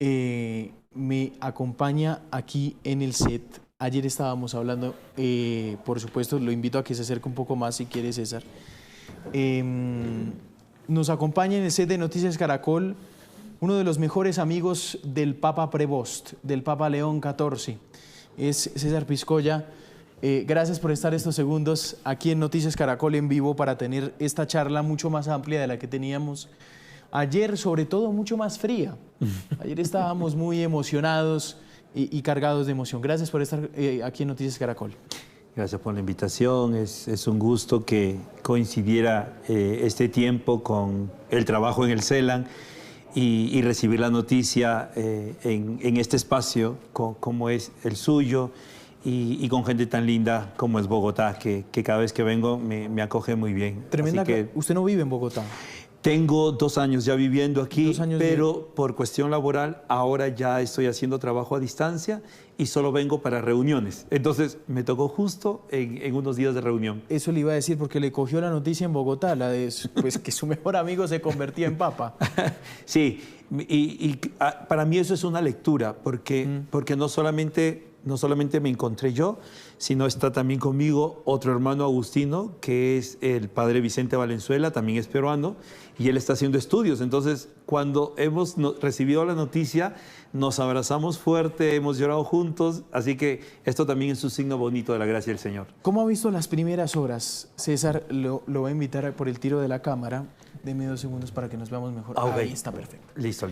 me acompaña aquí en el set. Ayer estábamos hablando, por supuesto, lo invito a que se acerque un poco más si quiere, César. Nos acompaña en el set de Noticias Caracol uno de los mejores amigos del Papa Prevost, del Papa León XIV. Es César Piscoya. Gracias por estar estos segundos aquí en Noticias Caracol en vivo para tener esta charla mucho más amplia de la que teníamos ayer, sobre todo mucho más fría. Ayer estábamos muy emocionados y cargados de emoción. Gracias por estar aquí en Noticias Caracol. Gracias por la invitación. Es un gusto que coincidiera este tiempo con el trabajo en el CELAN y recibir la noticia en este espacio como es el suyo y con gente tan linda como es Bogotá, que cada vez que vengo me acoge muy bien. Tremenda. Así que ¿Usted no vive en Bogotá? Tengo 2 años ya viviendo aquí, pero de... por cuestión laboral ahora ya estoy haciendo trabajo a distancia y solo vengo para reuniones. Entonces me tocó justo en unos días de reunión. Eso le iba a decir porque le cogió la noticia en Bogotá, la de pues, que su mejor amigo se convertía en papa. Sí, para mí eso es una lectura, porque no solamente me encontré yo, sino está también conmigo otro hermano agustino, que es el padre Vicente Valenzuela, también es peruano, y él está haciendo estudios. Entonces, cuando hemos recibido la noticia, nos abrazamos fuerte, hemos llorado juntos, así que esto también es un signo bonito de la gracia del Señor. ¿Cómo ha visto las primeras horas? César lo va a invitar por el tiro de la cámara. Deme 2 segundos para que nos veamos mejor. Okay. Ahí está perfecto. Listo.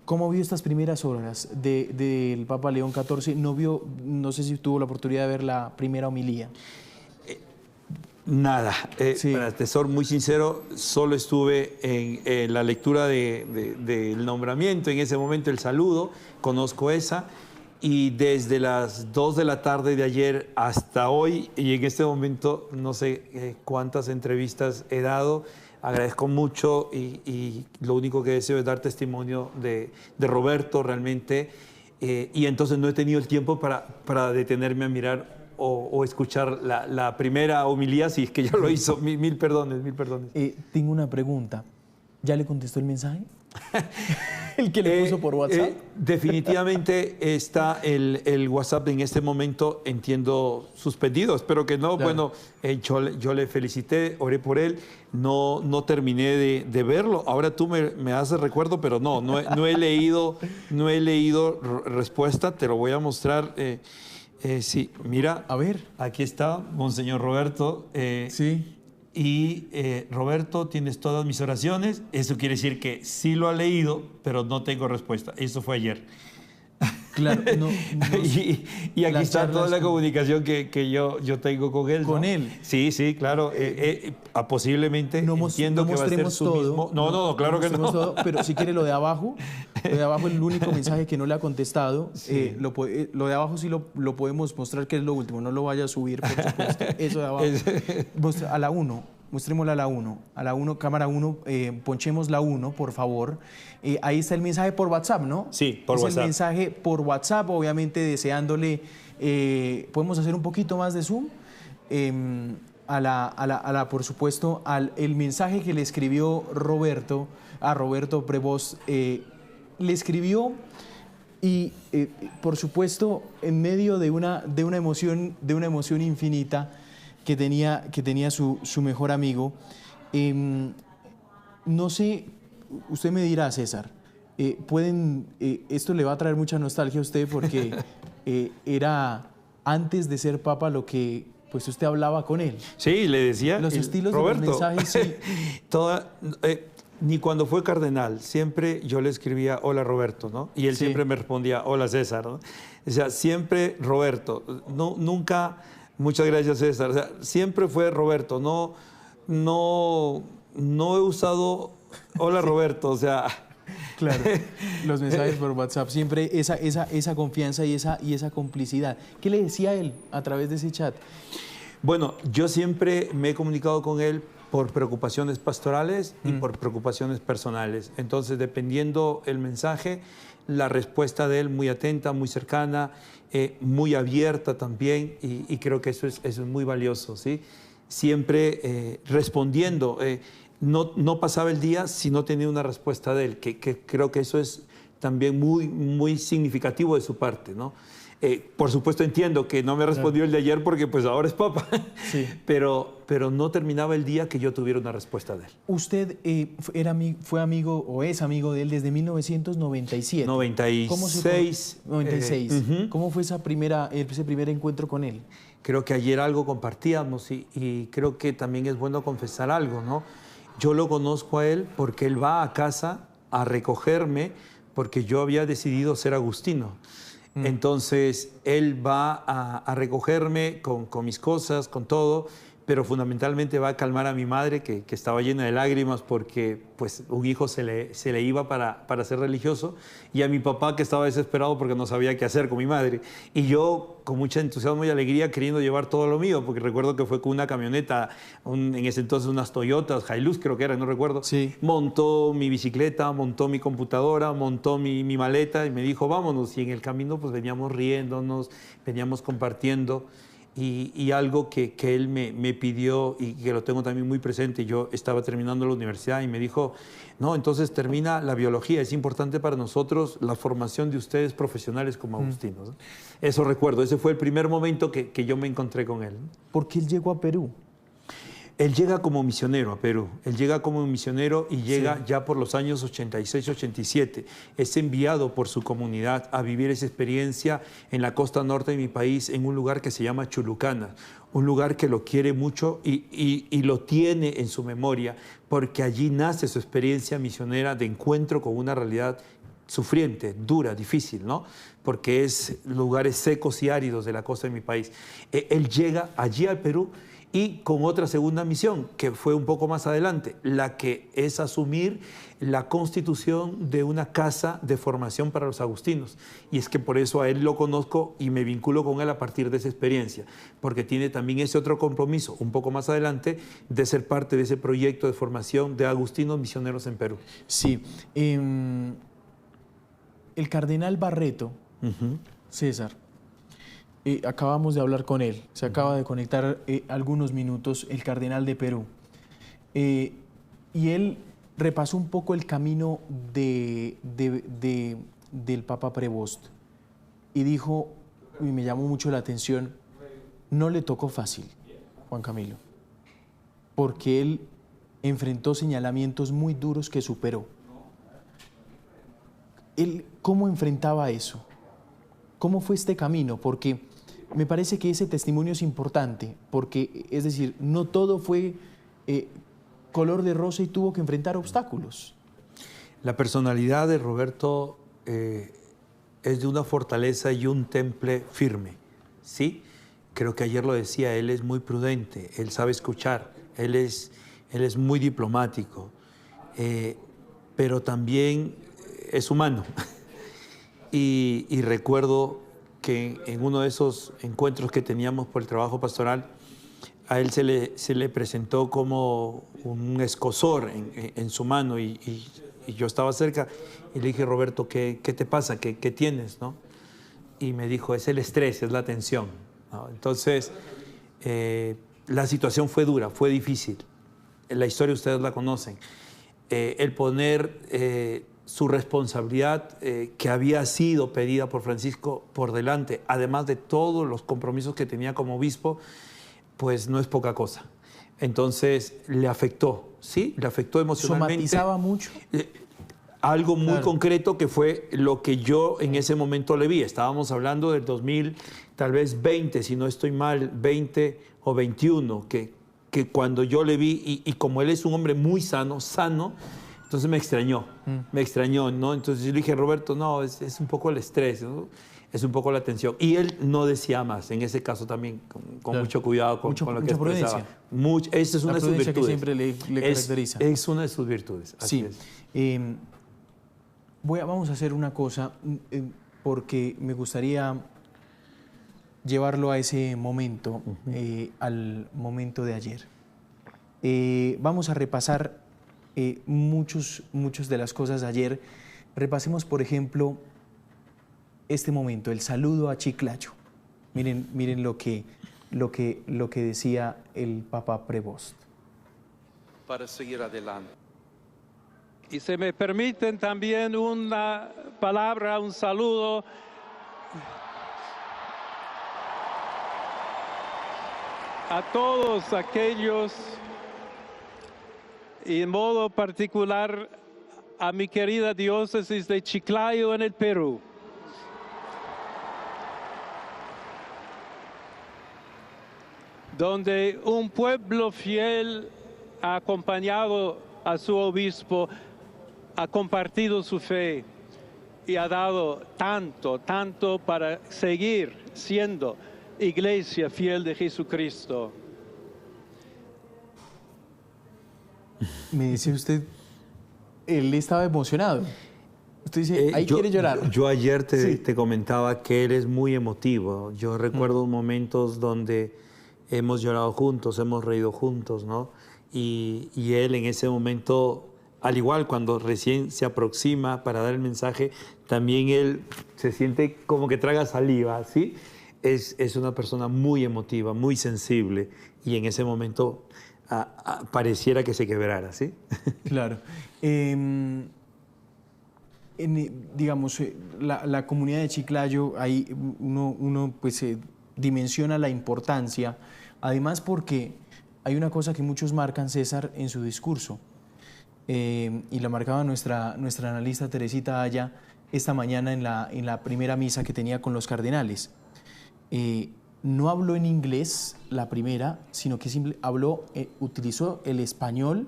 ¿Cómo vio estas primeras horas del Papa León XIV? No sé si tuvo la oportunidad de ver la primera homilía. Nada. Sí. Para ser muy sincero, solo estuve en la lectura del nombramiento, en ese momento el saludo, conozco esa, y desde las 2 de la tarde de ayer hasta hoy, y en este momento no sé cuántas entrevistas he dado. Agradezco mucho y lo único que deseo es dar testimonio de Roberto realmente, y entonces no he tenido el tiempo para detenerme a mirar o escuchar la primera homilía, si es que ya lo hizo. Mil perdones. Tengo una pregunta. ¿Ya le contestó el mensaje? ¿El que le puso por WhatsApp? Definitivamente está el WhatsApp en este momento, entiendo, suspendido. Espero que no. Claro. Bueno, yo le felicité, oré por él. No terminé de verlo. Ahora tú me haces recuerdo, pero no he leído respuesta. Te lo voy a mostrar. Sí, mira. A ver. Aquí está, Monseñor Roberto. Sí. Y Roberto, tienes todas mis oraciones. Eso quiere decir que sí lo ha leído, pero no tengo respuesta. Eso fue ayer. Claro, y aquí está toda la comunicación que yo tengo con él. ¿Con ¿no? él? Sí, claro. Posiblemente entiendo que va a ser su mismo... No, claro que no. Todo, pero si quiere lo de abajo, el único mensaje que no le ha contestado, sí. Lo de abajo sí lo podemos mostrar, que es lo último. No lo vaya a subir, por supuesto. Eso de abajo. A la 1. Mostrémosla a la 1. A la 1, cámara 1, ponchemos la 1, por favor. Ahí está el mensaje por WhatsApp, ¿no? Sí, por WhatsApp. Es el mensaje por WhatsApp, obviamente deseándole... ¿podemos hacer un poquito más de zoom? Por supuesto, el mensaje que le escribió Roberto, a Roberto Prevost, le escribió y, por supuesto, en medio de una emoción infinita que tenía su mejor amigo. No sé, usted me dirá, César, esto le va a traer mucha nostalgia a usted porque era antes de ser papa lo que pues usted hablaba con él. Sí, le decía. Los estilos Roberto, de los mensajes, sí. Ni cuando fue cardenal, siempre yo le escribía hola Roberto, ¿no? Y él siempre me respondía hola César, ¿no? O sea, siempre Roberto, nunca... Muchas gracias, César. O sea, siempre fue Roberto. No he usado hola Roberto. O sea, claro. Los mensajes por WhatsApp, siempre esa confianza y esa complicidad. ¿Qué le decía él a través de ese chat? Bueno, yo siempre me he comunicado con él por preocupaciones pastorales y por preocupaciones personales. Entonces, dependiendo el mensaje, la respuesta de él muy atenta, muy cercana, muy abierta también, y creo que eso es muy valioso, ¿sí? Siempre respondiendo. no pasaba el día si no tenía una respuesta de él, que creo que eso es también muy significativo de su parte, ¿no? Por supuesto entiendo que no me respondió el de ayer porque pues ahora es papa, Sí. pero no terminaba el día que yo tuviera una respuesta de él. Usted fue amigo o es amigo de él desde 1997. 96. 96. ¿Cómo fue ese primer encuentro con él? Creo que ayer algo compartíamos y creo que también es bueno confesar algo, ¿no? Yo lo conozco a él porque él va a casa a recogerme porque yo había decidido ser agustino. Entonces, él va a recogerme con mis cosas, con todo, pero fundamentalmente va a calmar a mi madre, que estaba llena de lágrimas porque pues, un hijo se le iba para ser religioso, y a mi papá, que estaba desesperado porque no sabía qué hacer con mi madre. Y yo, con mucho entusiasmo y alegría, queriendo llevar todo lo mío, porque recuerdo que fue con una camioneta, en ese entonces unas Toyotas, Hilux creo que era, no recuerdo. Sí. Montó mi bicicleta, montó mi computadora, montó mi maleta y me dijo, vámonos. Y en el camino pues veníamos riéndonos, veníamos compartiendo. Y algo que él me pidió y que lo tengo también muy presente, yo estaba terminando la universidad y me dijo, no, entonces termina la biología, es importante para nosotros la formación de ustedes profesionales como agustinos, ¿no? Eso recuerdo, ese fue el primer momento que yo me encontré con él. ¿Por qué él llegó a Perú? Él llega como misionero a Perú, él llega como misionero y llega ya por los años 86, 87. Es enviado por su comunidad a vivir esa experiencia en la costa norte de mi país, en un lugar que se llama Chulucana, un lugar que lo quiere mucho y lo tiene en su memoria, porque allí nace su experiencia misionera de encuentro con una realidad sufriente, dura, difícil, ¿no? Porque es lugares secos y áridos de la costa de mi país. Él llega allí al Perú y con otra segunda misión, que fue un poco más adelante, la que es asumir la constitución de una casa de formación para los agustinos. Y es que por eso a él lo conozco y me vinculo con él a partir de esa experiencia, porque tiene también ese otro compromiso, un poco más adelante, de ser parte de ese proyecto de formación de agustinos misioneros en Perú. Sí. El cardenal Barreto, César, acabamos de hablar con él, se acaba de conectar algunos minutos, el cardenal de Perú, y él repasó un poco el camino del Papa Prevost y dijo, y me llamó mucho la atención, no le tocó fácil, Juan Camilo, porque él enfrentó señalamientos muy duros que superó. Él, ¿cómo enfrentaba eso? ¿Cómo fue este camino? Porque me parece que ese testimonio es importante, porque, es decir, no todo fue color de rosa y tuvo que enfrentar obstáculos. La personalidad de Roberto es de una fortaleza y un temple firme, ¿sí? Creo que ayer lo decía, él es muy prudente, él sabe escuchar, él es muy diplomático, pero también es humano. Y recuerdo que en uno de esos encuentros que teníamos por el trabajo pastoral, a él se le presentó como un escozor en su mano y yo estaba cerca y le dije, Roberto, ¿qué te pasa? ¿Qué tienes? ¿No? Y me dijo, es el estrés, es la tensión, ¿no? Entonces, la situación fue dura, fue difícil. La historia ustedes la conocen. El poner su responsabilidad que había sido pedida por Francisco por delante, además de todos los compromisos que tenía como obispo, pues no es poca cosa. Entonces le afectó, ¿sí? Le afectó emocionalmente. ¿Somatizaba mucho? Algo muy concreto que fue lo que yo en ese momento le vi. Estábamos hablando del 2000, tal vez 20, si no estoy mal, 20 o 21, que cuando yo le vi, y como él es un hombre muy sano, entonces me extrañó, ¿no? Entonces yo le dije, Roberto, no, es un poco el estrés, ¿no? Es un poco la tensión. Y él no decía más, en ese caso también, con mucho cuidado con lo que expresaba. Esa es una de sus virtudes. Que siempre le caracteriza. Es una de sus virtudes, así es. Vamos a hacer una cosa, porque me gustaría llevarlo a ese momento, al momento de ayer. Vamos a repasar muchas de las cosas de ayer. Repasemos, por ejemplo, este momento, el saludo a Chiclayo. Miren lo que decía el Papa Prevost. para seguir adelante. Y se me permiten también una palabra, un saludo a todos aquellos, y en modo particular a mi querida diócesis de Chiclayo en el Perú. Donde un pueblo fiel ha acompañado a su obispo, ha compartido su fe y ha dado tanto para seguir siendo iglesia fiel de Jesucristo. Me dice usted, él estaba emocionado. Usted dice, ahí quiere llorar. Yo ayer Sí. te comentaba que él es muy emotivo. Yo recuerdo momentos donde hemos llorado juntos, hemos reído juntos, ¿no? Y él en ese momento, al igual cuando recién se aproxima para dar el mensaje, también él se siente como que traga saliva, ¿sí? Es una persona muy emotiva, muy sensible, y en ese momento pareciera que se quebrara, ¿sí? Claro. Digamos, la comunidad de Chiclayo, ahí uno pues, dimensiona la importancia, además porque hay una cosa que muchos marcan, César, en su discurso, y la marcaba nuestra analista Teresita Aya esta mañana en la primera misa que tenía con los cardenales. No habló en inglés la primera, sino que utilizó el español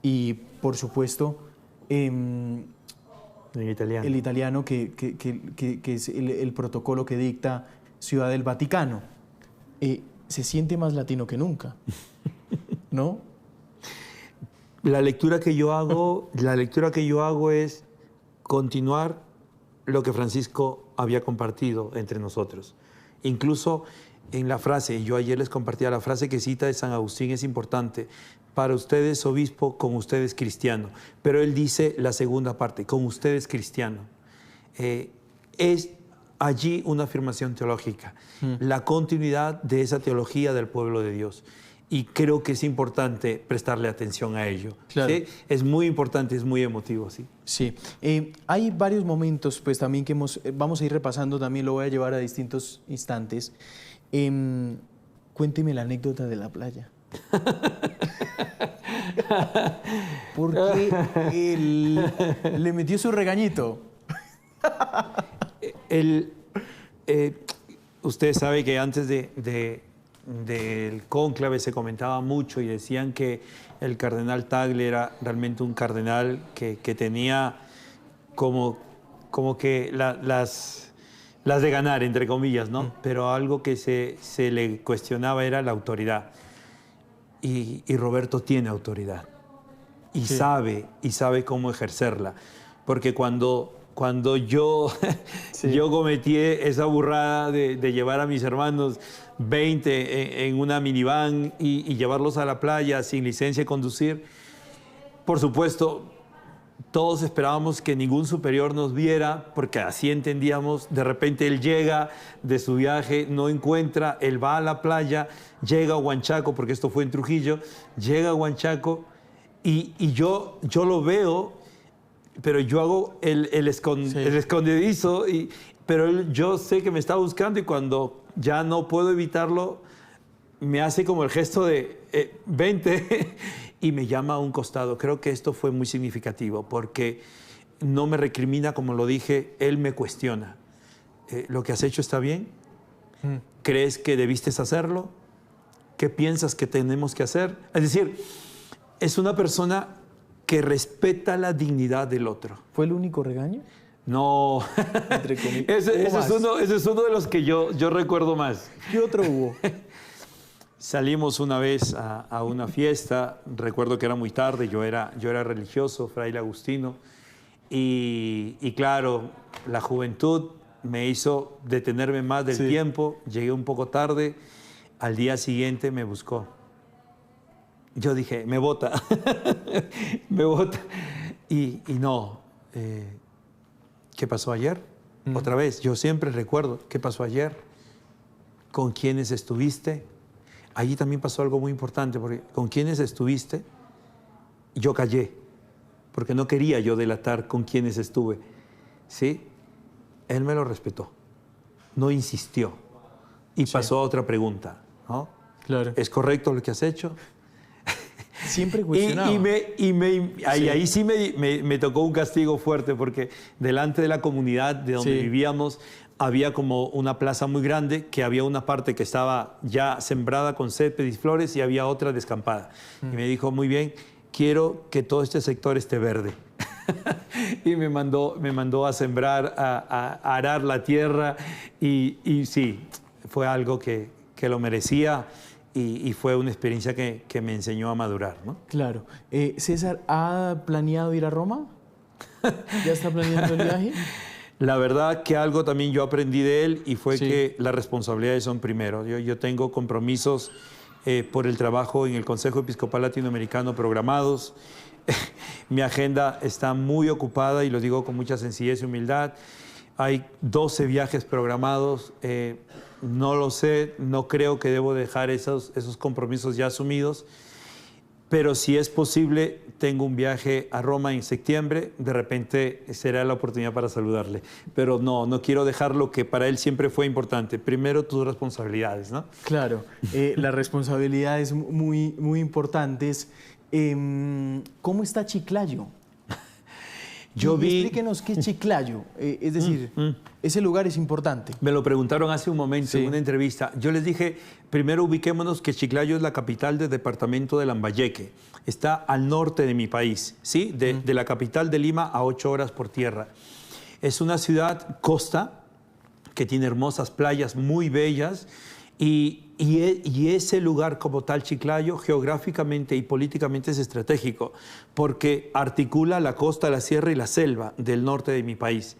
y, por supuesto, En italiano. el italiano, que es el protocolo que dicta Ciudad del Vaticano. Se siente más latino que nunca, ¿no? La lectura que yo hago es continuar lo que Francisco había compartido entre nosotros. Incluso en la frase, yo ayer les compartía la frase que cita de San Agustín, es importante. Para ustedes, obispo, con ustedes, cristiano. Pero él dice la segunda parte, con ustedes, cristiano. Es allí una afirmación teológica, la continuidad de esa teología del pueblo de Dios. Y creo que es importante prestarle atención a ello. Claro. ¿Sí? Es muy importante, es muy emotivo, sí. Sí. Hay varios momentos, pues también que vamos a ir repasando, también lo voy a llevar a distintos instantes. Cuénteme la anécdota de la playa. Porque él le metió su regañito. Usted sabe que antes del cónclave se comentaba mucho y decían que el cardenal Tagle era realmente un cardenal que tenía como que las de ganar, entre comillas, ¿no? Pero algo que se le cuestionaba era la autoridad. Y Roberto tiene autoridad y Sí. sabe cómo ejercerla. Porque cuando yo cometí esa burrada de llevar a mis hermanos 20 en una minivan y llevarlos a la playa sin licencia de conducir, por supuesto, todos esperábamos que ningún superior nos viera, porque así entendíamos. De repente él llega de su viaje, no encuentra, él va a la playa, llega a Huanchaco, porque esto fue en Trujillo, llega a Huanchaco y yo lo veo, pero yo hago el escondedizo, pero yo sé que me está buscando, y cuando ya no puedo evitarlo, me hace como el gesto de vente, y me llama a un costado. Creo que esto fue muy significativo, porque no me recrimina, como lo dije, él me cuestiona. ¿Lo que has hecho está bien? ¿Crees que debiste hacerlo? ¿Qué piensas que tenemos que hacer? Es decir, es una persona que respeta la dignidad del otro. ¿Fue el único regaño? No, Entre comillas. ese es uno de los que yo recuerdo más. ¿Qué otro hubo? Salimos una vez a una fiesta, recuerdo que era muy tarde, yo era religioso, fraile agustino, y claro, la juventud me hizo detenerme más del tiempo, llegué un poco tarde, al día siguiente me buscó. Yo dije, me bota, me bota, y no, ¿qué pasó ayer? Otra vez, yo siempre recuerdo, ¿qué pasó ayer? ¿Con quiénes estuviste? Allí también pasó algo muy importante, porque ¿con quiénes estuviste? yo callé, porque no quería yo delatar con quienes estuve, ¿sí? Él me lo respetó, no insistió y pasó a otra pregunta, ¿no? Claro. ¿Es correcto lo que has hecho? Siempre cuestionaba. Ahí sí me tocó un castigo fuerte, porque delante de la comunidad de donde vivíamos había como una plaza muy grande, que había una parte que estaba ya sembrada con césped y flores y había otra descampada. Y me dijo, muy bien, quiero que todo este sector esté verde. Y me mandó a sembrar, a arar la tierra y sí, fue algo que lo merecía. Y fue una experiencia que me enseñó a madurar, ¿no? Claro. César, ¿ha planeado ir a Roma? ¿Ya está planeando el viaje? La verdad que algo también yo aprendí de él y fue que las responsabilidades son primero. Yo tengo compromisos por el trabajo en el Consejo Episcopal Latinoamericano programados. Mi agenda está muy ocupada y lo digo con mucha sencillez y humildad. Hay 12 viajes programados. No lo sé, no creo que debo dejar esos compromisos ya asumidos, pero si es posible, tengo un viaje a Roma en septiembre, de repente será la oportunidad para saludarle, pero no quiero dejar lo que para él siempre fue importante, primero tus responsabilidades, ¿no? Claro, las responsabilidades muy, muy importantes. ¿Cómo está Chiclayo? Explíquenos qué es Chiclayo, es decir, ese lugar es importante. Me lo preguntaron hace un momento en una entrevista. Yo les dije, primero ubiquémonos que Chiclayo es la capital del departamento de Lambayeque. Está al norte de mi país, ¿sí? De la capital de Lima a 8 horas por tierra. Es una ciudad costa que tiene hermosas playas muy bellas y ese lugar como tal, Chiclayo, geográficamente y políticamente es estratégico porque articula la costa, la sierra y la selva del norte de mi país.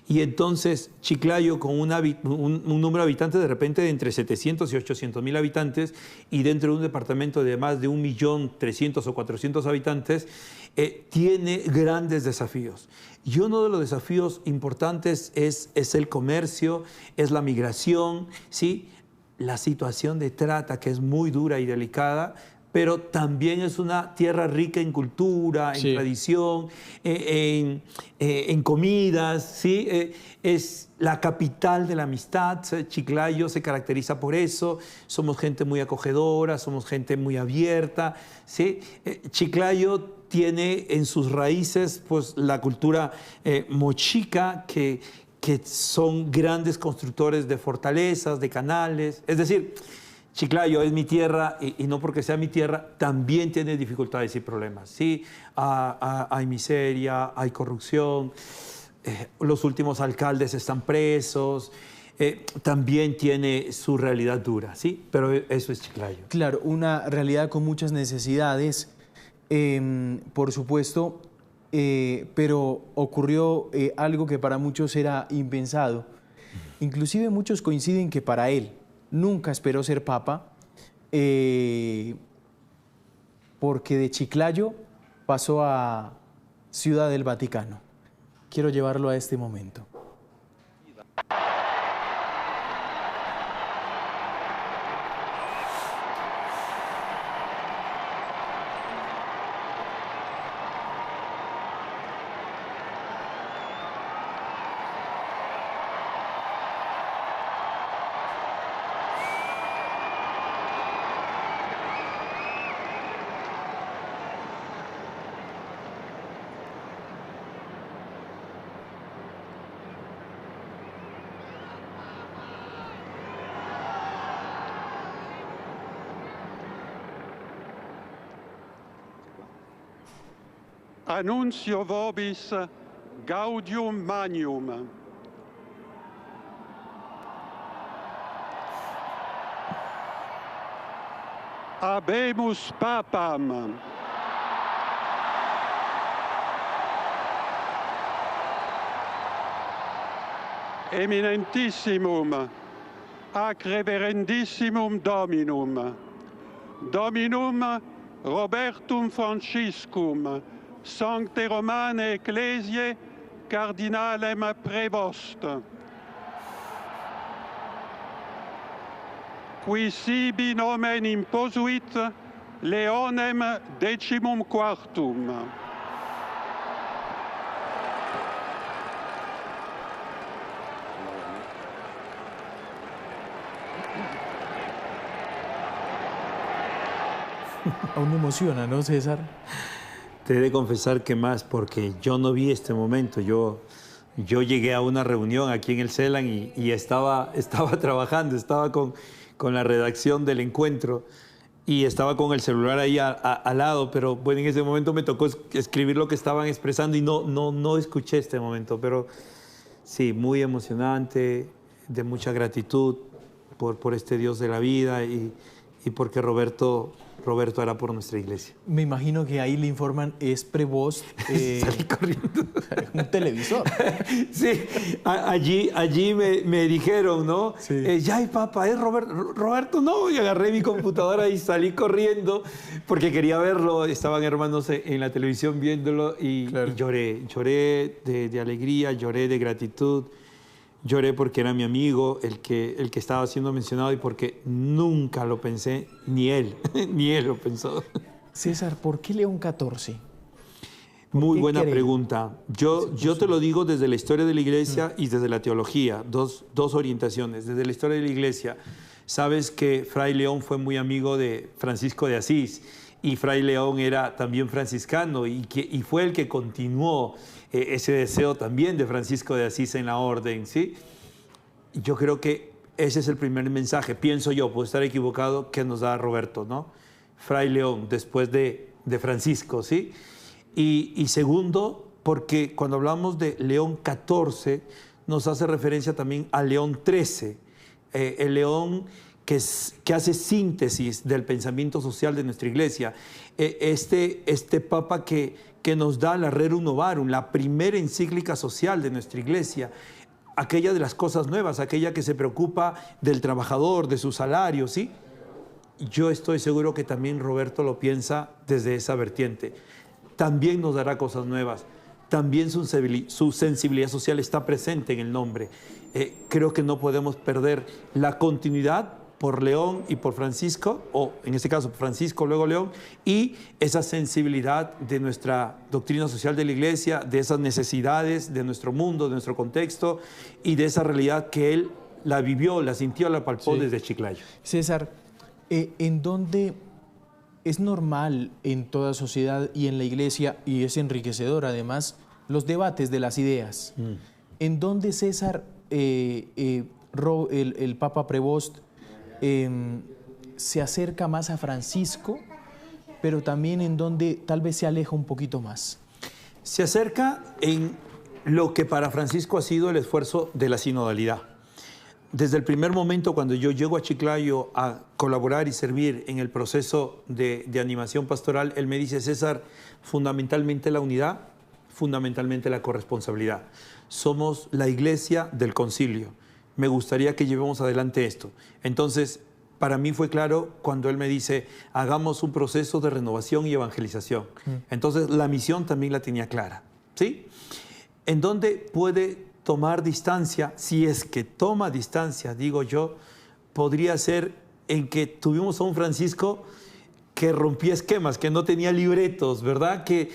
Y entonces Chiclayo, con un número de habitantes de repente de entre 700 y 800 mil habitantes y dentro de un departamento de más de 1.300.000 o 400 habitantes, tiene grandes desafíos. Y uno de los desafíos importantes es el comercio, es la migración, ¿sí? La situación de trata, que es muy dura y delicada, pero también es una tierra rica en cultura, en tradición, en comidas, ¿sí? Es la capital de la amistad. Chiclayo se caracteriza por eso. Somos gente muy acogedora, somos gente muy abierta, ¿sí? Chiclayo tiene en sus raíces pues, la cultura mochica, que son grandes constructores de fortalezas, de canales. Es decir, Chiclayo es mi tierra y no porque sea mi tierra, también tiene dificultades y problemas. Sí, hay miseria, hay corrupción, los últimos alcaldes están presos, también tiene su realidad dura, ¿sí? Pero eso es Chiclayo. Claro, una realidad con muchas necesidades, por supuesto. Pero ocurrió algo que para muchos era impensado. Inclusive muchos coinciden que para él nunca esperó ser papa, porque de Chiclayo pasó a Ciudad del Vaticano. Quiero llevarlo a este momento. Annuncio vobis gaudium magnum. Habemus papam. Eminentissimum, ac reverendissimum Dominum, Dominum Robertum Franciscum, Sancte Romane Ecclesiae, Cardinalem Prevost, qui sibi nomen imposuit, Leonem decimum quartum. Aún me emociona, ¿no, César? Te he de confesar que más, porque yo no vi este momento. Yo llegué a una reunión aquí en el CELAN y estaba trabajando, estaba con la redacción del encuentro y estaba con el celular ahí al lado, pero bueno, en ese momento me tocó escribir lo que estaban expresando y no escuché este momento, pero sí, muy emocionante, de mucha gratitud por este Dios de la vida y porque Roberto hará por nuestra iglesia. Me imagino que ahí le informan, es Prevost. Salí corriendo. Un televisor. Sí, allí me dijeron, ¿no? Sí. Ya, papá, es Roberto, no. Y agarré mi computadora y salí corriendo porque quería verlo. Estaban hermanos en la televisión viéndolo y, Claro. y lloré de alegría, lloré de gratitud. Lloré porque era mi amigo el que estaba siendo mencionado y porque nunca lo pensé, ni él lo pensó. César, ¿por qué León XIV? Muy qué buena cree? pregunta. Yo te lo digo desde la historia de la iglesia y desde la teología, dos orientaciones. Desde la historia de la iglesia, sabes que Fray León fue muy amigo de Francisco de Asís y Fray León era también franciscano y fue el que continuó ese deseo también de Francisco de Asís en la orden, ¿sí? Yo creo que ese es el primer mensaje, pienso yo, puedo estar equivocado, que nos da Roberto, ¿no? Fray León, después de Francisco, ¿sí? Y segundo, porque cuando hablamos de León XIV, nos hace referencia también a León XIII, el León que hace síntesis del pensamiento social de nuestra iglesia. Este Papa que nos da la Rerum Novarum, la primera encíclica social de nuestra iglesia, aquella de las cosas nuevas, aquella que se preocupa del trabajador, de su salario, ¿sí? Yo estoy seguro que también Roberto lo piensa desde esa vertiente. También nos dará cosas nuevas. También su sensibilidad social está presente en el nombre. Creo que no podemos perder la continuidad por León y por Francisco, o en este caso Francisco, luego León, y esa sensibilidad de nuestra doctrina social de la iglesia, de esas necesidades de nuestro mundo, de nuestro contexto, y de esa realidad que él la vivió, la sintió, la palpó desde Chiclayo. César, ¿en dónde es normal en toda sociedad y en la iglesia, y es enriquecedor además, los debates de las ideas? ¿En dónde, César, el Papa Prevost se acerca más a Francisco, pero también en donde tal vez se aleja un poquito más? Se acerca en lo que para Francisco ha sido el esfuerzo de la sinodalidad. Desde el primer momento, cuando yo llego a Chiclayo a colaborar y servir en el proceso de animación pastoral, él me dice: César, fundamentalmente la unidad, fundamentalmente la corresponsabilidad. Somos la iglesia del concilio. Me gustaría que llevemos adelante esto. Entonces, para mí fue claro cuando él me dice: hagamos un proceso de renovación y evangelización. Entonces, la misión también la tenía clara, ¿sí? ¿En dónde puede tomar distancia? Si es que toma distancia, digo yo, podría ser en que tuvimos a un Francisco que rompía esquemas, que no tenía libretos, ¿verdad? Que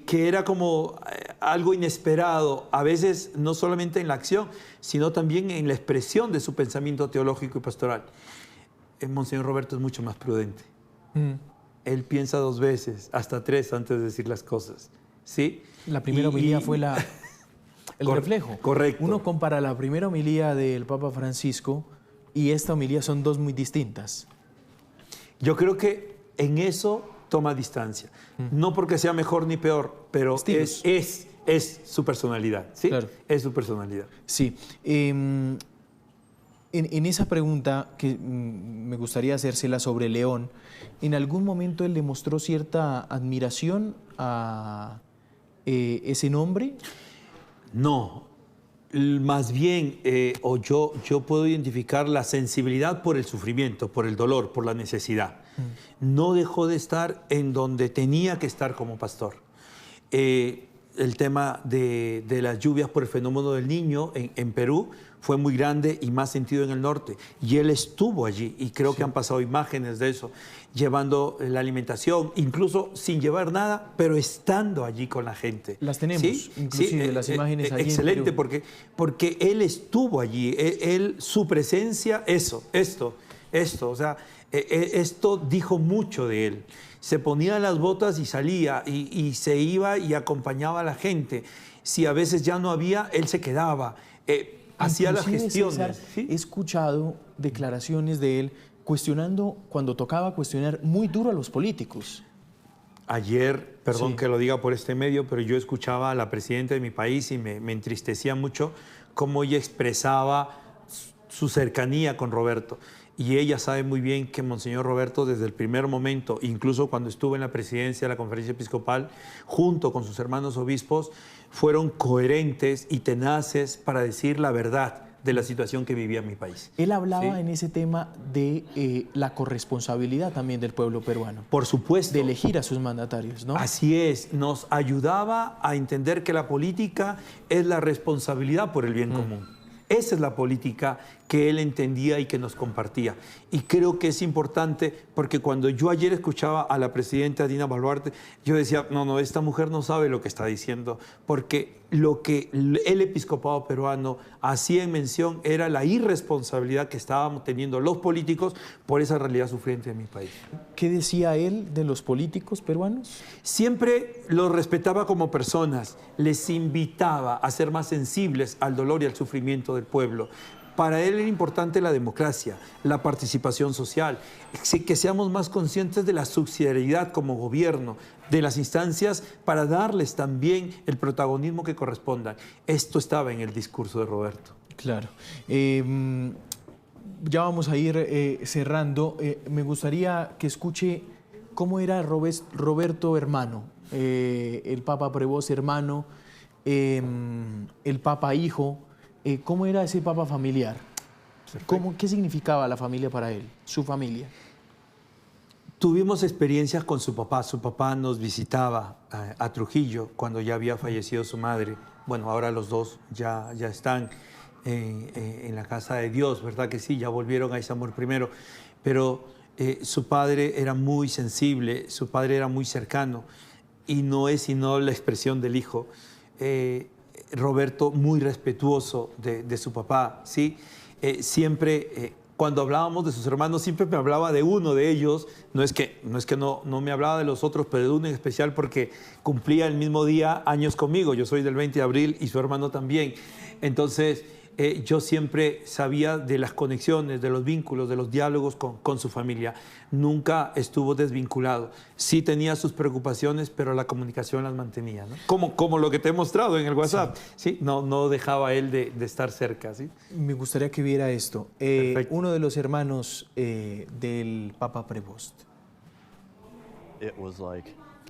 era como algo inesperado, a veces no solamente en la acción, sino también en la expresión de su pensamiento teológico y pastoral. Monseñor Roberto es mucho más prudente. Él piensa 2 veces, hasta 3 antes de decir las cosas, ¿sí? La primera homilía fue el reflejo. Correcto. Uno compara la primera homilía del Papa Francisco y esta homilía, son 2 muy distintas. Yo creo que en eso toma distancia. No porque sea mejor ni peor, pero es su personalidad, ¿sí? Claro. Es su personalidad. Sí. En esa pregunta que me gustaría hacérsela sobre León, ¿en algún momento él le mostró cierta admiración a ese nombre? No, más bien, yo puedo identificar la sensibilidad por el sufrimiento, por el dolor, por la necesidad. No dejó de estar en donde tenía que estar como pastor. el tema de las lluvias por el fenómeno del Niño en Perú fue muy grande y más sentido en el norte. Y él estuvo allí y creo que han pasado imágenes de eso, llevando la alimentación, incluso sin llevar nada, pero estando allí con la gente. Las tenemos, inclusive las imágenes allí. Excelente, en Perú. porque él estuvo allí, su presencia, esto, o sea, esto dijo mucho de él. Se ponía las botas y salía y se iba y acompañaba a la gente. Si a veces ya no había, él se quedaba, hacía las gestiones. César, ¿sí? he escuchado declaraciones de él cuestionando, cuando tocaba cuestionar muy duro a los políticos. Ayer, perdón Sí. que lo diga por este medio, pero yo escuchaba a la presidenta de mi país y me entristecía mucho cómo ella expresaba su cercanía con Roberto. Y ella sabe muy bien que Monseñor Roberto, desde el primer momento, incluso cuando estuvo en la presidencia de la Conferencia Episcopal, junto con sus hermanos obispos, fueron coherentes y tenaces para decir la verdad de la situación que vivía mi país. Él hablaba ¿Sí? en ese tema de la corresponsabilidad también del pueblo peruano, Por supuesto. de elegir a sus mandatarios, ¿no? Así es, nos ayudaba a entender que la política es la responsabilidad por el bien común. Esa es la política que él entendía y que nos compartía. Y creo que es importante porque cuando yo ayer escuchaba a la presidenta Dina Boluarte, yo decía, no, esta mujer no sabe lo que está diciendo, porque lo que el episcopado peruano hacía en mención era la irresponsabilidad que estábamos teniendo los políticos por esa realidad sufriente de mi país. ¿Qué decía él de los políticos peruanos? Siempre los respetaba como personas, les invitaba a ser más sensibles al dolor y al sufrimiento del pueblo. Para él era importante la democracia, la participación social, que seamos más conscientes de la subsidiariedad como gobierno, de las instancias para darles también el protagonismo que correspondan. Esto estaba en el discurso de Roberto. Claro. Ya vamos a ir cerrando. Me gustaría que escuche cómo era Roberto hermano, el Papa Prevost hermano, el Papa hijo. ¿Cómo era ese Papa familiar? ¿Qué significaba la familia para él, su familia? Tuvimos experiencias con su papá. Su papá nos visitaba a Trujillo cuando ya había fallecido su madre. Bueno, ahora los dos ya están en la casa de Dios, ¿verdad que sí? Ya volvieron a ese amor primero. Pero su padre era muy sensible, su padre era muy cercano y no es sino la expresión del hijo. Roberto muy respetuoso de su papá, ¿sí? Siempre, cuando hablábamos de sus hermanos, siempre me hablaba de uno de ellos. No es que no me hablaba de los otros, pero de uno en especial porque cumplía el mismo día años conmigo. Yo soy del 20 de abril y su hermano también. Entonces, yo siempre sabía de las conexiones, de los vínculos, de los diálogos con su familia. Nunca estuvo desvinculado. Sí tenía sus preocupaciones, pero la comunicación las mantenía, ¿no? Como lo que te he mostrado en el WhatsApp. Sí. No dejaba él de estar cerca, ¿sí? Me gustaría que viera esto. Uno de los hermanos del Papa Prevost.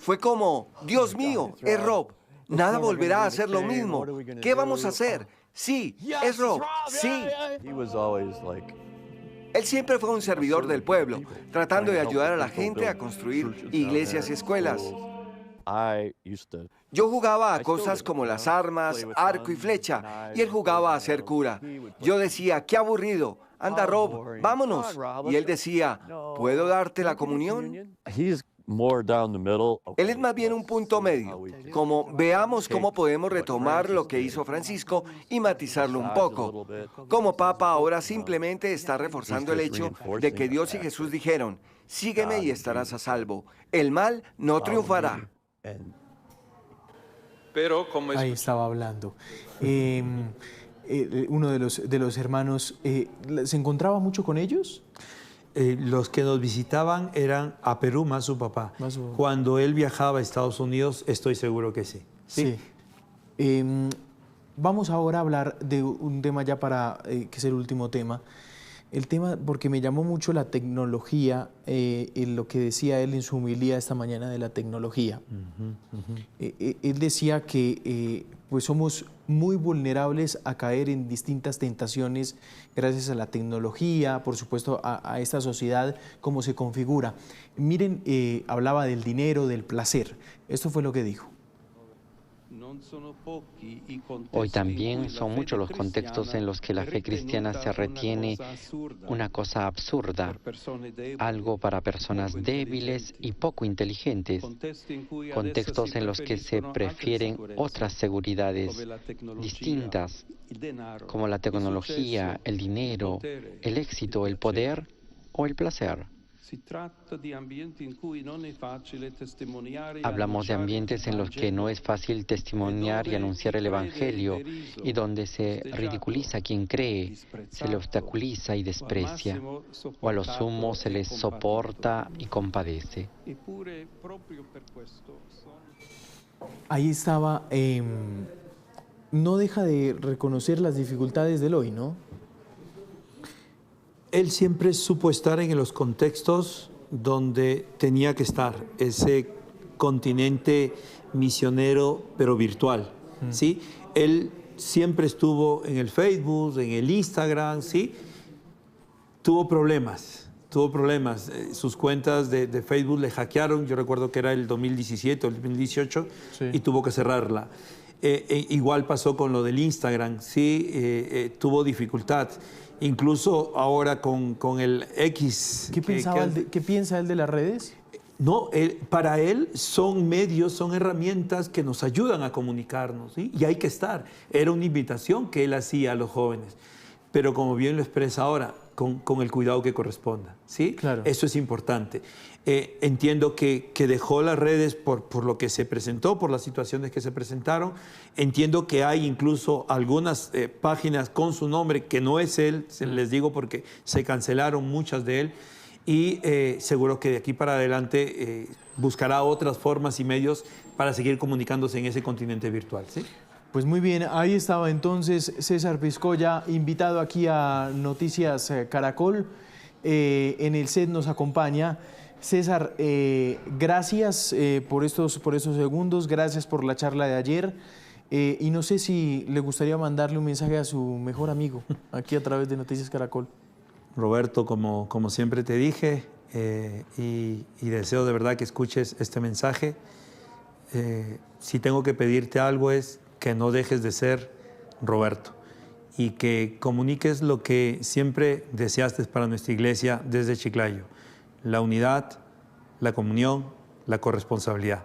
Fue como, Dios mío, es Rob. Nada volverá a ser lo mismo. ¿Qué vamos a hacer? Sí, es Rob. Sí. Él siempre fue un servidor del pueblo, tratando de ayudar a la gente a construir iglesias y escuelas. Yo jugaba a cosas como las armas, arco y flecha, y él jugaba a ser cura. Yo decía, qué aburrido. Anda, Rob, vámonos. Y él decía, ¿puedo darte la comunión? Él es más bien un punto medio, como veamos cómo podemos retomar lo que hizo Francisco y matizarlo un poco. Como Papa ahora simplemente está reforzando el hecho de que Dios y Jesús dijeron, sígueme y estarás a salvo. El mal no triunfará. Pero como Ahí estaba hablando. Uno de los hermanos, ¿se encontraba mucho con ellos? Los que nos visitaban eran a Perú más su papá. Más su papá. Cuando él viajaba a Estados Unidos, estoy seguro que sí. Sí. Vamos ahora a hablar de un tema ya para que es el último tema. El tema, porque me llamó mucho la tecnología, en lo que decía él en su homilía esta mañana de la tecnología. Él decía que pues somos muy vulnerables a caer en distintas tentaciones gracias a la tecnología, por supuesto a esta sociedad, cómo se configura. Miren, hablaba del dinero, del placer. Esto fue lo que dijo. Hoy también son muchos los contextos en los que la fe cristiana se retiene una cosa absurda, algo para personas débiles y poco inteligentes, contextos en los que se prefieren otras seguridades distintas, como la tecnología, el dinero, el éxito, el poder o el placer. Hablamos de ambientes en los que no es fácil testimoniar y anunciar el Evangelio y donde se ridiculiza a quien cree, se le obstaculiza y desprecia, o a lo sumo se les soporta y compadece. Ahí estaba, no deja de reconocer las dificultades del hoy, ¿no? Él siempre supo estar en los contextos donde tenía que estar, ese continente misionero pero virtual, ¿sí? Él siempre estuvo en el Facebook, en el Instagram, ¿sí? Tuvo problemas, sus cuentas de Facebook le hackearon, yo recuerdo que era el 2017 o el 2018, sí, y tuvo que cerrarla. Igual pasó con lo del Instagram, ¿sí? Tuvo dificultad. Incluso ahora con el X. ¿Qué piensa él de las redes? No, para él son medios, son herramientas que nos ayudan a comunicarnos, ¿sí? Y hay que estar. Era una invitación que él hacía a los jóvenes. Pero como bien lo expresa ahora, con el cuidado que corresponda, ¿sí? Claro. Eso es importante. Entiendo que dejó las redes por lo que se presentó, por las situaciones que se presentaron. Entiendo que hay incluso algunas páginas con su nombre que no es él, les digo porque se cancelaron muchas de él, y seguro que de aquí para adelante buscará otras formas y medios para seguir comunicándose en ese continente virtual, ¿sí? Pues muy bien, ahí estaba entonces César Piscoya, invitado aquí a Noticias Caracol. En el set nos acompaña César. Gracias por estos segundos, gracias por la charla de ayer. Y no sé si le gustaría mandarle un mensaje a su mejor amigo aquí a través de Noticias Caracol. Roberto, como siempre te dije, y deseo de verdad que escuches este mensaje. Si tengo que pedirte algo es que no dejes de ser Roberto y que comuniques lo que siempre deseaste para nuestra iglesia desde Chiclayo: la unidad, la comunión, la corresponsabilidad.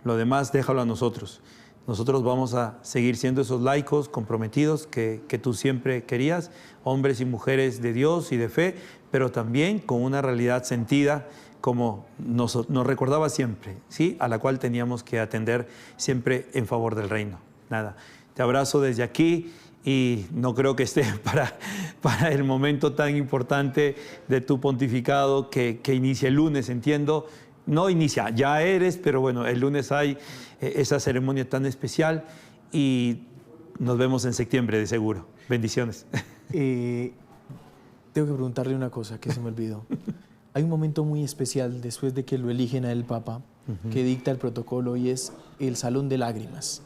Lo demás déjalo a nosotros. Nosotros vamos a seguir siendo esos laicos comprometidos que tú siempre querías, hombres y mujeres de Dios y de fe, pero también con una realidad sentida como nos recordaba siempre, ¿sí? A la cual teníamos que atender siempre en favor del reino. Nada, te abrazo desde aquí y no creo que esté para el momento tan importante de tu pontificado que inicia el lunes, entiendo. No inicia, ya eres, pero bueno, el lunes hay esa ceremonia tan especial y nos vemos en septiembre de seguro. Bendiciones. Tengo que preguntarle una cosa que se me olvidó. Hay un momento muy especial después de que lo eligen a el Papa, que dicta el protocolo, y es el Salón de Lágrimas,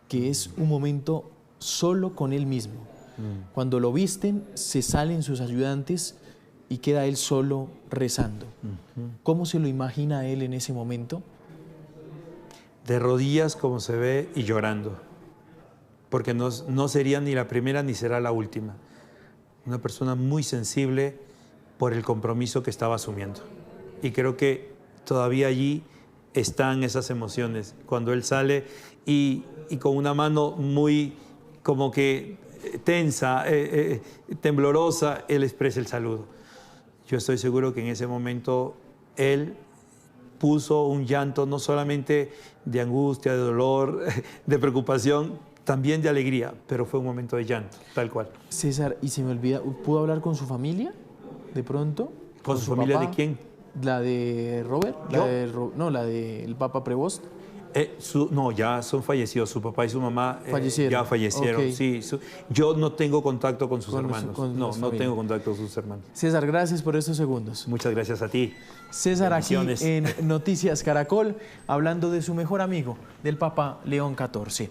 que es un momento solo con él mismo. Cuando lo visten, se salen sus ayudantes y queda él solo rezando. ¿Cómo se lo imagina él en ese momento? De rodillas, como se ve, y llorando, porque no sería ni la primera ni será la última. Una persona muy sensible por el compromiso que estaba asumiendo. Y creo que todavía allí están esas emociones, cuando él sale y con una mano muy como que tensa, temblorosa, él expresa el saludo. Yo estoy seguro que en ese momento él puso un llanto no solamente de angustia, de dolor, de preocupación, también de alegría, pero fue un momento de llanto, tal cual. César, y se me olvida, ¿pudo hablar con su familia de pronto? ¿Con su familia papá? ¿De quién? ¿La de Robert? ¿Yo? La del Papa Prevost. No, ya son fallecidos. Su papá y su mamá ya fallecieron. Okay. Sí, yo no tengo contacto con sus hermanos. No tengo contacto con sus hermanos. César, gracias por estos segundos. Muchas gracias a ti. César aquí en Noticias Caracol, hablando de su mejor amigo, del Papa León XIV.